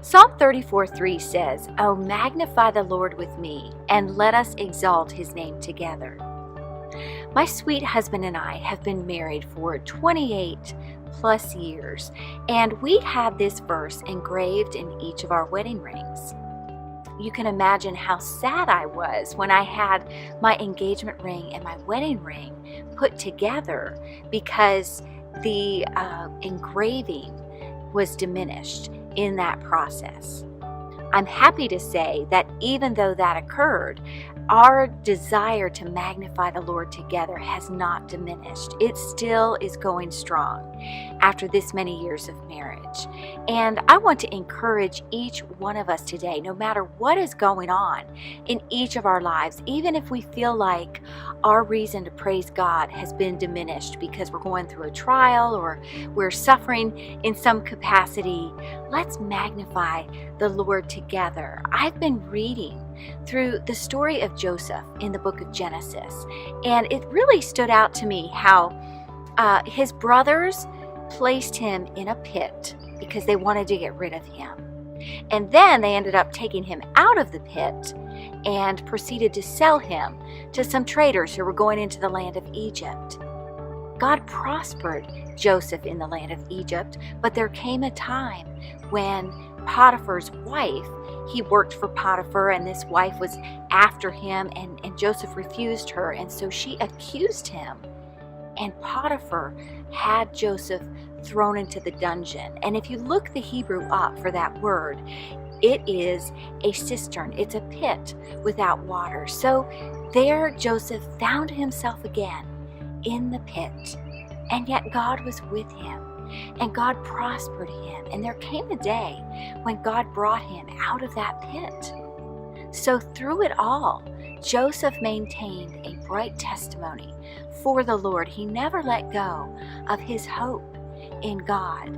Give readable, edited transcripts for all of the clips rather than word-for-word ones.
Psalm 34:3 says, "Oh, magnify the Lord with me, and let us exalt his name together." My sweet husband and I have been married for 28 plus years, and we had this verse engraved in each of our wedding rings. You can imagine how sad I was when I had my engagement ring and my wedding ring put together because the engraving was diminished in that process. I'm happy to say that even though that occurred, our desire to magnify the Lord together has not diminished. It still is going strong after this many years of marriage. And I want to encourage each one of us today, no matter what is going on in each of our lives, even if we feel like our reason to praise God has been diminished because we're going through a trial or we're suffering in some capacity, let's magnify the Lord together. I've been reading through the story of Joseph in the book of Genesis, and it really stood out to me how his brothers placed him in a pit because they wanted to get rid of him. And then they ended up taking him out of the pit and proceeded to sell him to some traders who were going into the land of Egypt. God prospered Joseph in the land of Egypt, but there came a time when Potiphar's wife, he worked for Potiphar, and this wife was after him, and Joseph refused her, and so she accused him. And Potiphar had Joseph thrown into the dungeon. And if you look the Hebrew up for that word, it is a cistern. It's a pit without water. So there Joseph found himself again in the pit, and yet God was with him, and God prospered him. And there came a day when God brought him out of that pit. So through it all, Joseph maintained a bright testimony for the Lord. He never let go of his hope in God.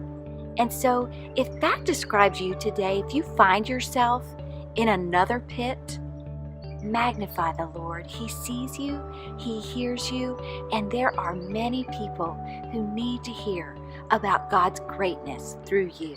And so if that describes you today, if you find yourself in another pit, magnify the Lord. He sees you, he hears you, and there are many people who need to hear about God's greatness through you.